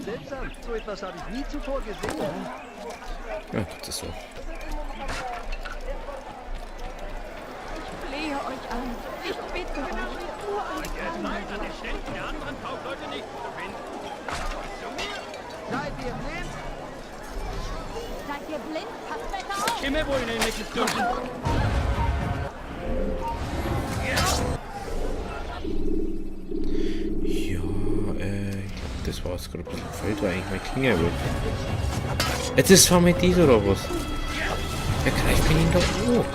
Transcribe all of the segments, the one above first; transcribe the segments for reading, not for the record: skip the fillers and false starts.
Seltsam. So etwas habe ich nie zuvor gesehen. Ja, das ist so. Ich flehe euch an. Ich bitte euch. Nur ein Nein, an den Ständen der anderen Kaufleute nicht zu finden. Zu mir? Seid ihr blind? Seid ihr blind? Passt besser auf! Immer wohl in den Mittelstunden. Das war's gerade. Fällt da eigentlich mein Klinge weg. Jetzt ist es mit dieser oder was? Er greift mich ihn doch hoch.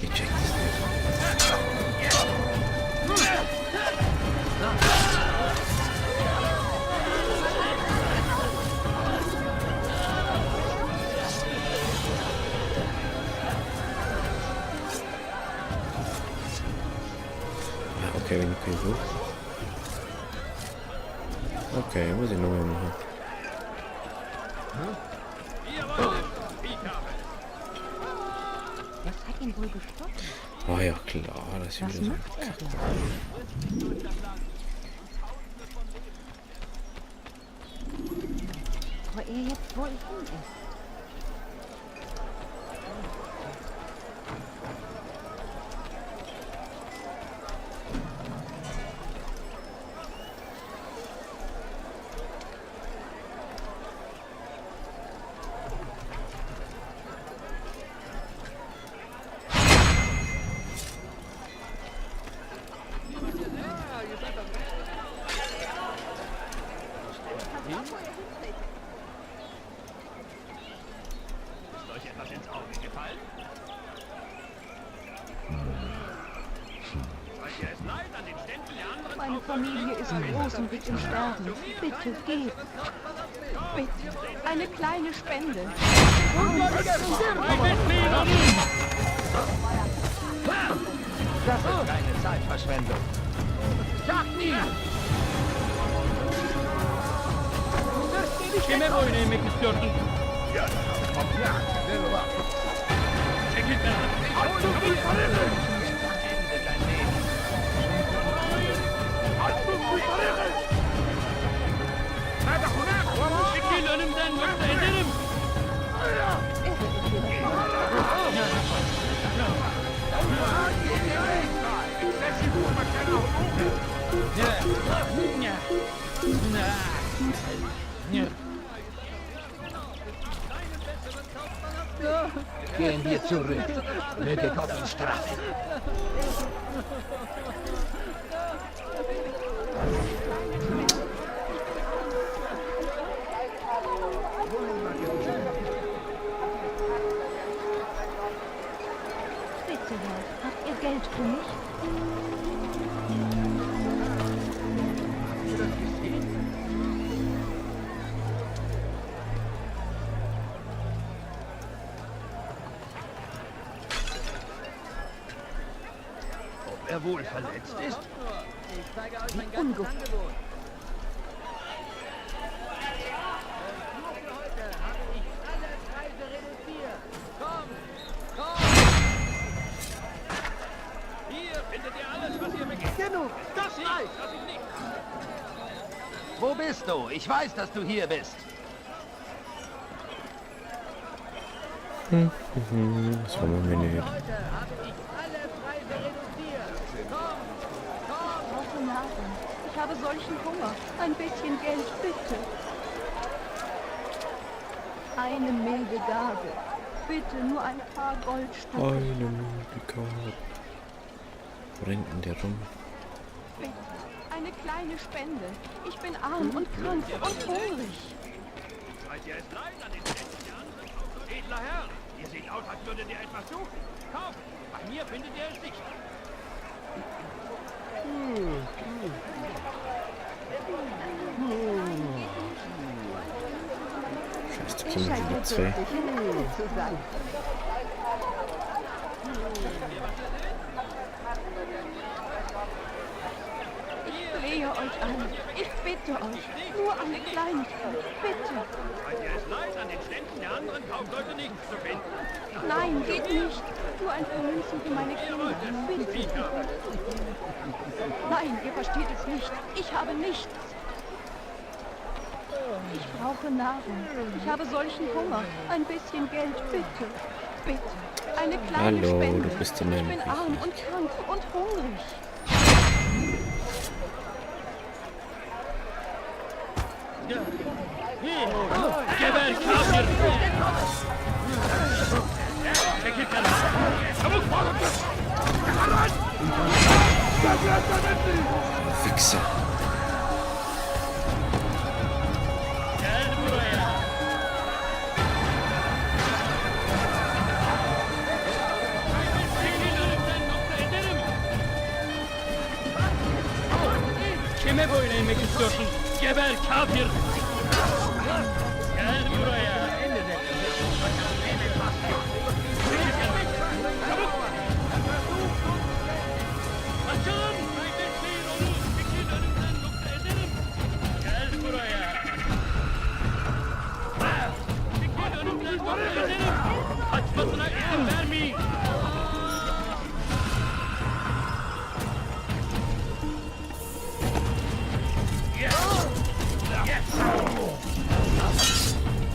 Ich check das nicht. Okay, wenn ich so. Okay, muss ich noch mal machen. Was hat ihn wohl gestochen? Ah ja, klar, das ist Was wieder macht er so. da? Wo er jetzt wohl hin ist. Ist euch etwas ins Auge gefallen? Seid ihr es leid, an den Ständen der anderen Meine Familie ist groß und liegt im Sterben. Bitte, geht. Bitte, eine kleine Spende. Das ist keine Zeitverschwendung. Sagt nie! Immer wohl in den Mittelstunden. Checket Çekil önümden yoksa ederim. Gehen wir zurück. Möge Gott ihn strafen. Bitte, Herr, habt ihr Geld für mich? Ob er wohl verletzt ist? Ich zeige euch mein Unge- ganzes Angebot. Nur für heute habe ich alle Preise reduziert. Komm! Hier findet ihr alles, was ihr begeht. Genug! Das reicht! Das ist nicht. Wo bist du? Ich weiß, dass du hier bist. Das war mal meine Hit. Heute habe ich alle Preise reduziert. Komm! Gute Nahrung. Ich habe solchen Hunger. Ein bisschen Geld, bitte. Eine milde Gabe. Bitte nur ein paar Goldstücke. Eine Möglichkeit. Brennt in der rum. Bitte. Eine kleine Spende. Ich bin arm und krank und hungrig. Seid ihr es leid, an den Ständen der anderen Kaufleute? Edler Herr, ihr seht aus, als würdet ihr etwas suchen. Kauft! Bei mir findet ihr es nicht. Scheiße, Ihr kommen scheint wieder mir zwei. wirklich nett zu sein. Ich flehe euch an. Ich bitte euch. Nur eine Kleinigkeit. Bitte. Seid ihr es leid, an den Ständen der anderen Kaufleute nichts zu finden? Nein, geht nicht. Nur ein paar Münzen für meine Kinder. Bitte. Nein, ihr versteht es nicht. Ich habe nichts. Ich brauche Nahrung. Ich habe solchen Hunger. Ein bisschen Geld, bitte. Bitte. Eine kleine Hallo, Spende. du bist in meinem Ich bin arm und krank und hungrig. Geber Kafir! Wichser. Gel buraya! Çekil önümden, yoksa ederim! Kime boyun eğmek istiyorsun? Geber kafir! Gel buraya! Çabuk! Açın! Kaybetmeyin onu! Çekil önümden, yoksa ederim! Gel buraya! Çekil önümden, yoksa ederim! Kaçmasına izin vermeyin!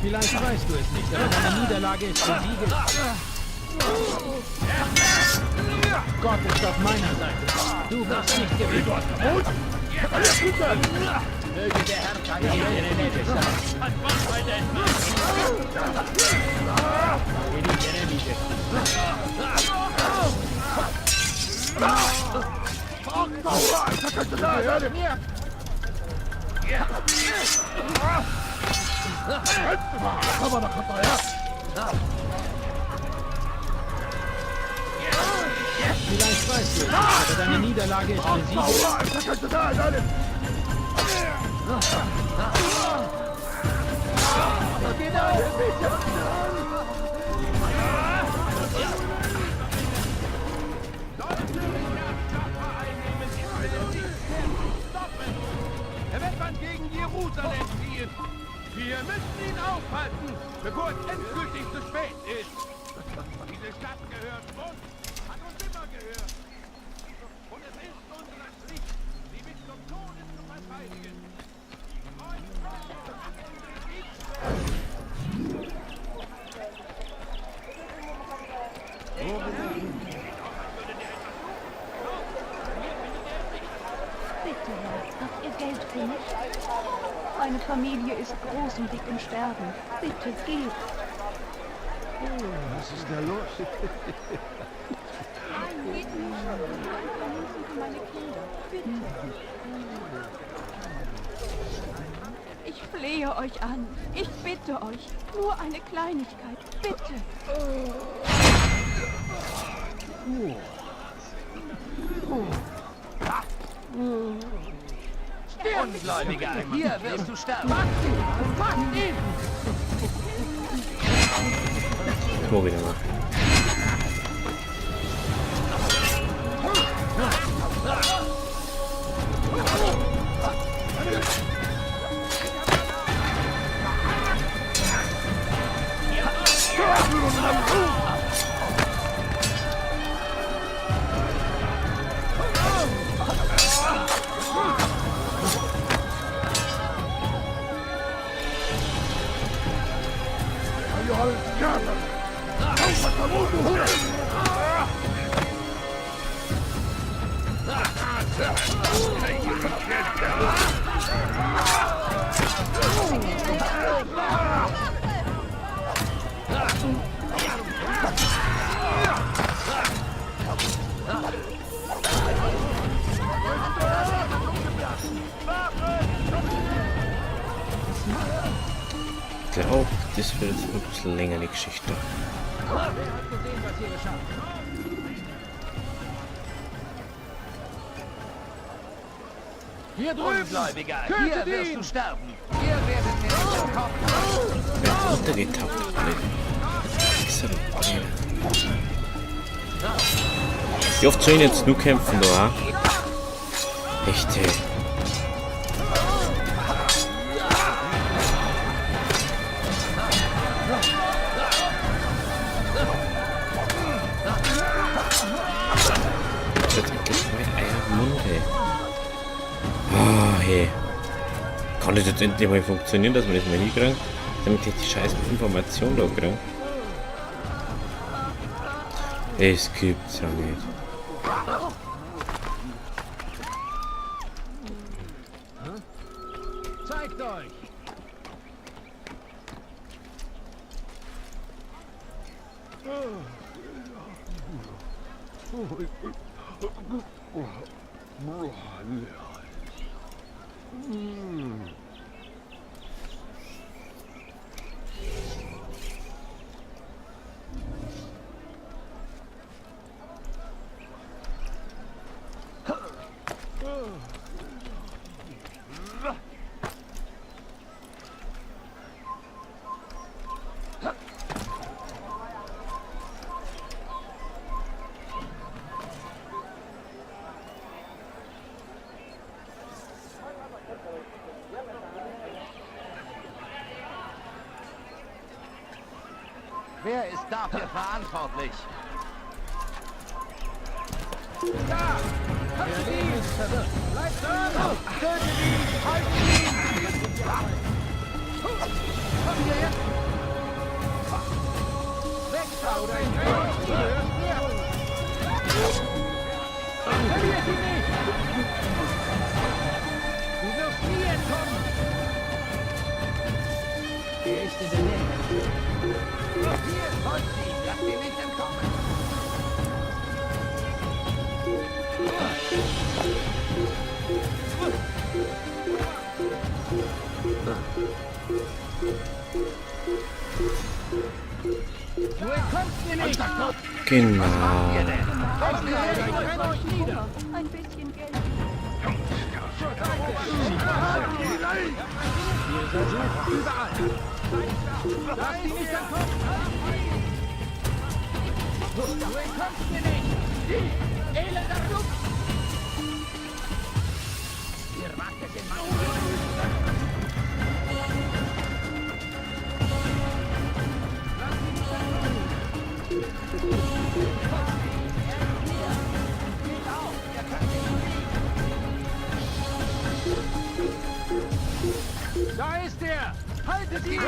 Vielleicht weißt du es nicht, aber deine Niederlage ist besiegelt. Gott ist auf meiner Seite. Du wirst nicht gewinnen. Möge der Herr deine Ehre bescheren. Kaçmaz fayda etmez! Beni yenemeyecek. Vielleicht weißt du es nicht, aber deine Niederlage ist besiegelt. Er wird man gegen Jerusalem ziehen. Wir müssen ihn aufhalten, bevor es endgültig zu spät ist. Diese Stadt gehört uns, hat uns immer gehört. Und es ist unsere Pflicht, sie bis zum Tode zu verteidigen. Bitte, habt ihr Geld für mich? Meine Familie ist groß und liegt im Sterben. Bitte, geht. Was ist da los? Nein, geht nicht. Nur ein paar Münzen für meine Kinder. Bitte. Ich flehe euch an. Ich bitte euch. Nur eine Kleinigkeit. Bitte. Ungläubiger, hier wirst du sterben. Guck wieder mal. Ich glaube, das wird jetzt ein bisschen länger die Geschichte. Hier drüben, Ungläubiger, hier wirst du sterben. Ihr werdet mir nicht entkommen. Wer hat untergetaucht? Wie oft sollen jetzt nur kämpfen da? Echt, ey. das jetzt endlich mal funktionieren, dass wir das mal hinkriegen, damit ich die scheiß Information da kriege? Es gibt's ja nicht. Zeigt euch! Wer ist dafür verantwortlich? Da! Habt ihr ihn? Bleibt dran! Tötet ihn! Haltet ihn! Kommt ihr jetzt? Weg da oder ich verliert ihn nicht! Du wirst nie entkommen! Er ist in der Nähe. Hier, folgt ihm! Lasst ihn nicht entkommen! Du entkommst mir nicht! Genau. Ein bisschen Geld. Wir versuchen überall! Lass ihn nicht entkommen! Du entkommst mir nicht! Elender Luft! Ihr wagt es in meinem Leben! Da ist er! Haltet ihn!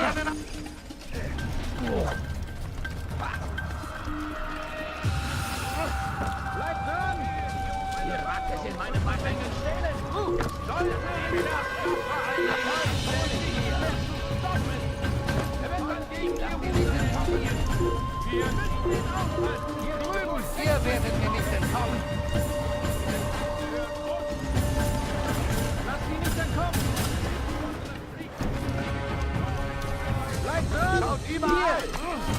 Bleibt dran! Ihr wagt es in meinem Beifängen stehlen! Sollte ihn wieder! Er wird dann gegen die entkommen! Wir müssen ihn aufhalten! Hier drüben! Ihr werdet mir nicht entkommen! Lasst ihn nicht entkommen! Bleibt dran! Schaut überall!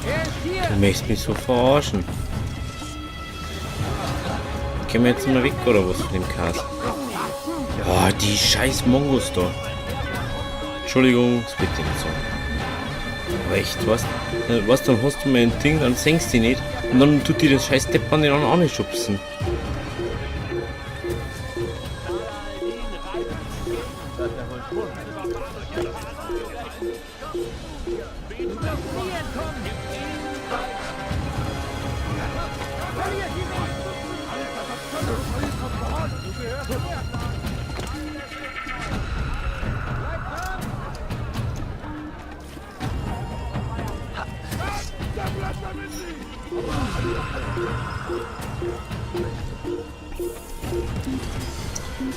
Er ist hier! Du möchtest mich so verarschen. Gehen wir jetzt mal weg oder was von dem Cast? Ja, die scheiß Mongos da. Entschuldigung, das bitte nicht so. Aber echt, was, dann hast du mein Ding, dann senkst du die nicht und dann tut die das scheiß Depp an den anderen schubsen.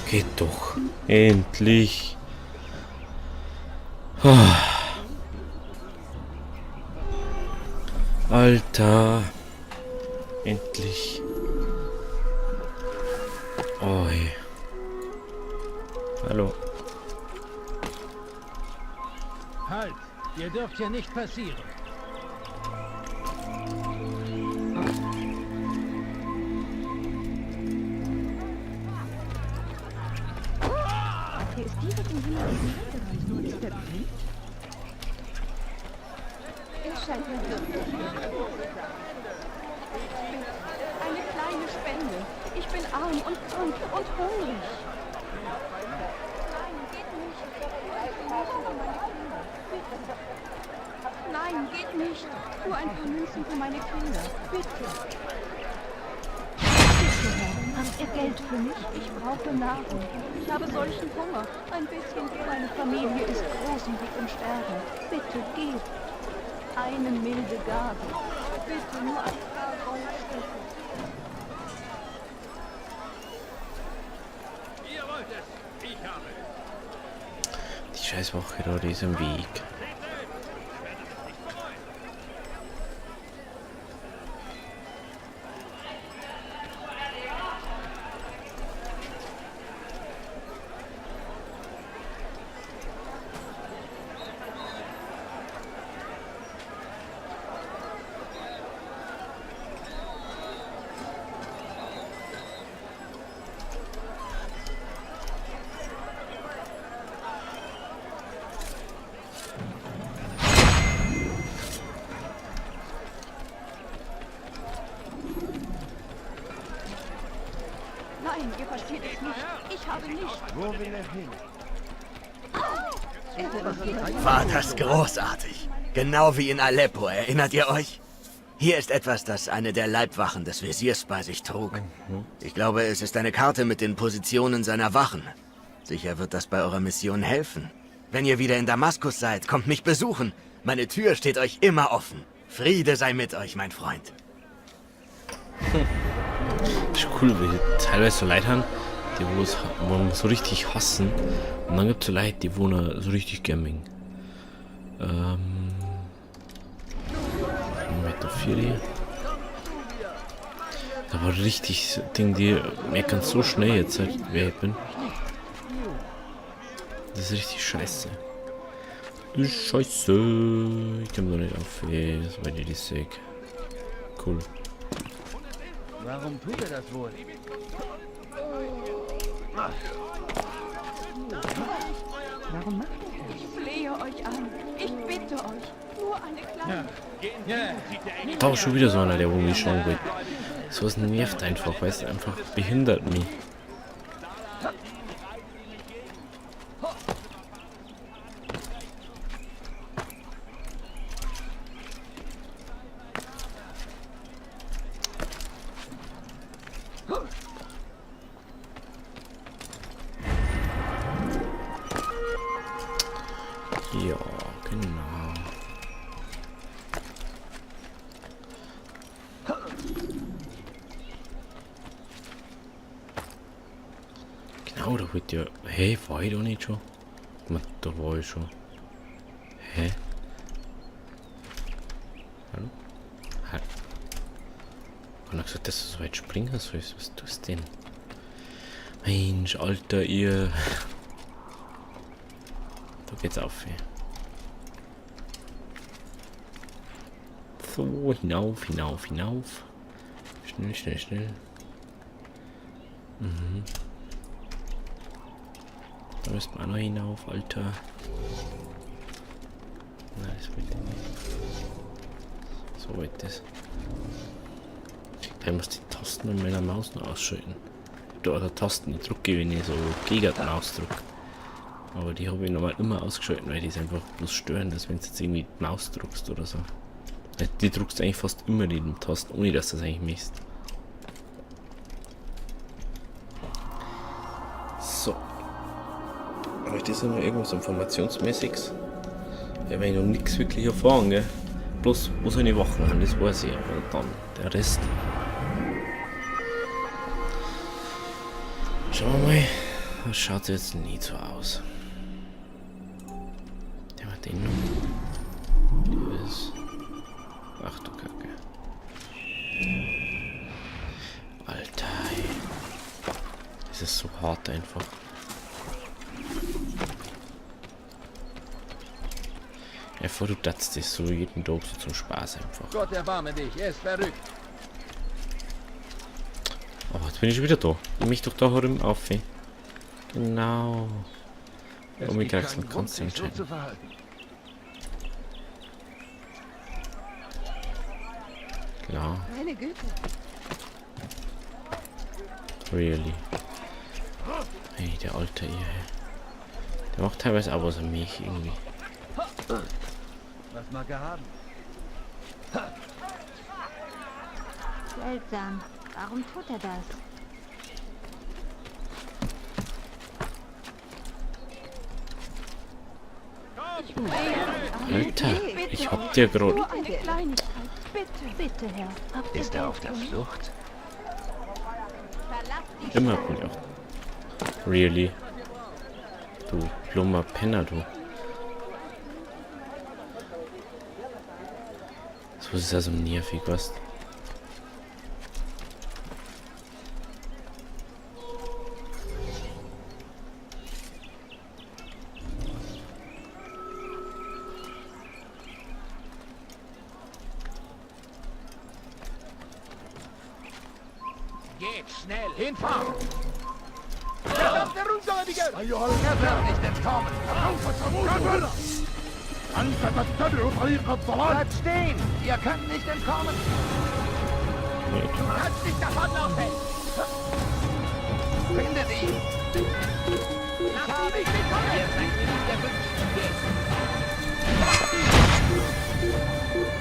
Geht doch. Endlich. Alter. Endlich. Oh, hey. Hallo. Halt! Ihr dürft hier nicht passieren. Der ist direkt im Himmel gelandet. Ist er drin? Er scheint mir wirklich. Eine kleine Spende. Ich bin arm und krank und hungrig. Nein, geht nicht. Nur ein paar Münzen für meine Kinder. Bitte. Bitte, Herr. Habt ihr Geld für mich? Ich brauche Nahrung. Ich habe solchen Hunger. Ein bisschen. Meine Familie ist groß und liegt im Sterben. Bitte gebt eine milde Gabe. Bitte nur ein paar Goldstücke. Ihr wollt es. Ich habe es. Die scheiß Wache da, die ist im Weg. Nein, ihr versteht es nicht. Ich habe nicht. Wo will er hin? War das großartig. Genau wie in Aleppo, erinnert ihr euch? Hier ist etwas, das eine der Leibwachen des Wesirs bei sich trug. Ich glaube, es ist eine Karte mit den Positionen seiner Wachen. Sicher wird das bei eurer Mission helfen. Wenn ihr wieder in Damaskus seid, kommt mich besuchen. Meine Tür steht euch immer offen. Friede sei mit euch, mein Freund. Ist cool, weil die teilweise so Leute haben, die wo man so richtig hassen. Und dann gibt es so Leute, die wohnen so richtig gern mögen. Meter 4. Da war richtig Ding, die meckern so schnell jetzt, halt, wer ich bin. Das ist richtig scheiße. Das ist scheiße. Ich komm da nicht auf, weil ich das sehe. Cool. Warum tut er das wohl? Warum macht ihr das? Ich flehe euch an. Ich bitte euch. Nur eine kleine... Da war schon wieder so einer, der wo mich schon will. So was nervt einfach, weil es einfach behindert mich. Ja, genau. Genau, da wollte ja... Hey, war ich da nicht schon? Da war ich schon. Hä? Hallo? Halt. Ich hab gesagt, dass du so weit springen sollst. Was tust du denn? Mensch, Alter, ihr... Da geht's auf. So, hinauf, hinauf, hinauf. Schnell, schnell, schnell. Mhm. Da müssen wir auch noch hinauf, Alter. Nein, das will ich nicht. So weit das. Ich muss die Tasten mit meiner Maus noch ausschalten. Da der Tasten drücke, wenn ich so gegen die Maus drücke. Aber die habe ich normal immer ausgeschaltet, weil die ist einfach bloß stören, dass wenn du jetzt irgendwie die Maus drückst oder so. Die drückst du eigentlich fast immer in den Tasten, ohne dass du das eigentlich misst. So. Aber das ist noch irgendwas Informationsmäßiges. Ja, wenn ich noch nichts wirklich erfahren, gell? Bloß, wo seine Wachen haben, das weiß ich. Aber dann der Rest. Schauen wir mal. Das schaut jetzt nicht so aus. Der war den noch. Das. Ach du Kacke. Alter. Ey. Das ist so hart einfach. Einfach du datst dich so jeden Tag so zum Spaß einfach. Gott erbarme dich, er ist verrückt. Aber jetzt bin ich schon wieder da. Ich mich doch da herum auf. Genau. Es gibt keinen Grund, sich so zu verhalten. Klar. Meine Güte. Really. Hey, der Alte hier. Der macht teilweise auch was an mich irgendwie. Was mag er haben? Seltsam. Warum tut er das? Alter, ich hab dir gerade... Nur eine Kleinigkeit. Bitte, bitte, Herr. Ist er auf der Flucht? Immer bin ich auch. Really? Du plummer Penner, du. So ist das so nervig, was? Geht schnell, hinfahren! Verdammte Unschuldige! Er wird nicht entkommen. Bleibt stehen! Ihr könnt nicht entkommen! Nee. Du kannst nicht davonlaufen! Findet ihn! Ich habe ihn bekommen! Ihr seid mir nicht erwünscht. Geht!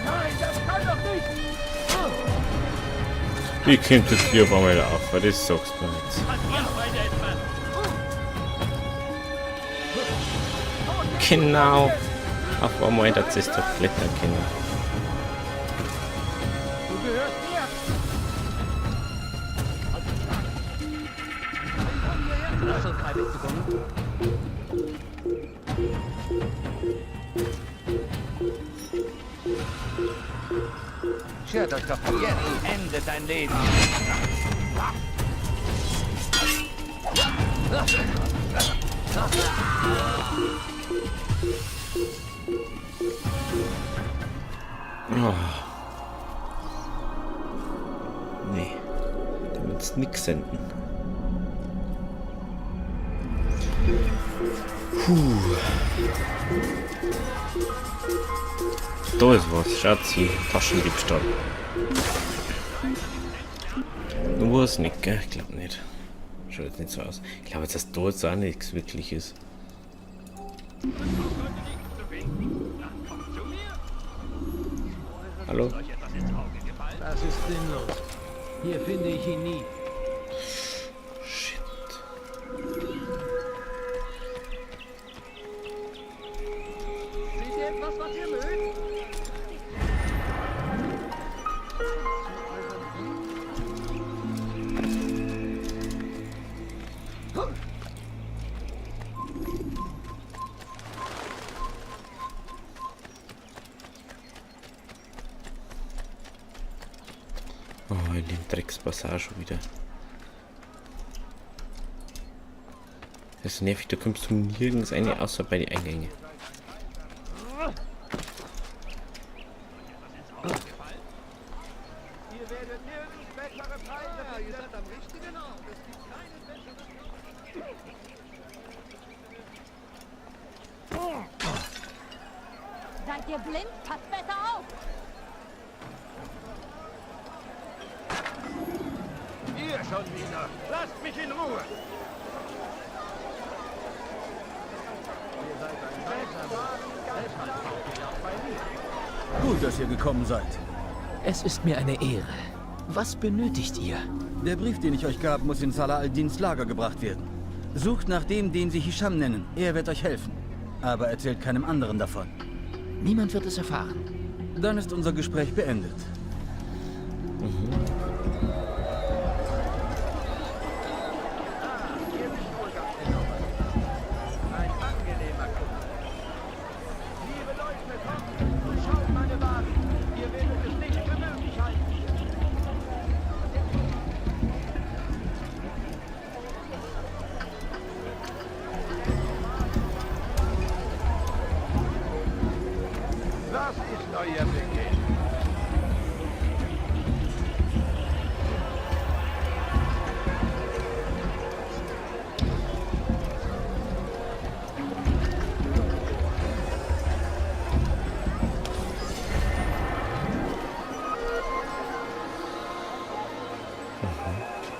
Nein, das kann doch nicht! Wie kommt das hier auf einmal auf? Das sagst du jetzt. Genau. Auf einmal, das ist doch Blätterkinder. Du gehörst mir! Schert euch doch jetzt! Endet dein Leben! Oh. Nee. Du willst nix senden. Puh. Da ist was. Schatzi. Taschendiebstahl. Du hast nicht, gell? Ich glaube nicht. Schaut jetzt nicht so aus. Ich glaube jetzt, dass da jetzt auch nichts wirklich ist. Hallo? Das ist sinnlos. Hier finde ich ihn nie. Shit. Seht ihr etwas, was ihr mögt? Oh, in dem Dreckspassage schon wieder. Das ist nervig, da kommst du nirgends eine, außer bei den Eingängen. Ihr werdet nirgends bessere Preise. Ja, ihr seid am richtigen Ort. Es gibt keinen besseren. Seid ihr blind? Passt besser auf! Ihr schon wieder. Lasst mich in Ruhe. Ihr seid ein weiser Mann. Deshalb kauft ihr auch bei mir. Gut, dass ihr gekommen seid. Es ist mir eine Ehre. Was benötigt ihr? Der Brief, den ich euch gab, muss in Salah al-Dins Lager gebracht werden. Sucht nach dem, den sie Hisham nennen. Er wird euch helfen. Aber erzählt keinem anderen davon. Niemand wird es erfahren. Dann ist unser Gespräch beendet. Ein angenehmer Kunde. Liebe Leute, kommt und schaut meine Waren. Ihr werdet es nicht für möglich halten. Das ist euer Beginn.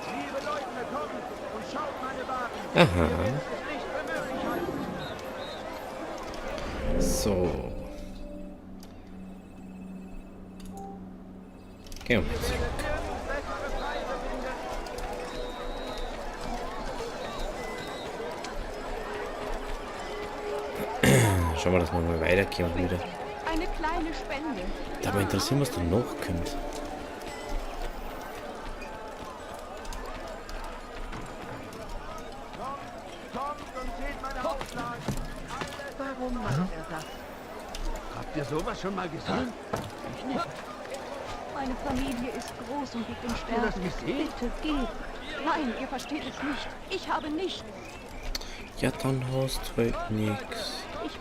Liebe Leute, kommt und schaut meine Waren. Aha. Ihr werdet es nicht für möglich halten. So. Gehen wir mal zurück. Nirgends bessere Preise finden. Schauen wir, dass wir mal weiterkommen wieder. Eine kleine Spende. Da interessiert was da noch kommt. Warum macht er das? Habt ihr sowas schon mal gesehen? Meine Familie ist groß und liegt im ihr Sterben. das gesehen? Bitte geht. Nein, ihr versteht es nicht. Ich habe nichts. Ja, dann hast du halt nix. Ich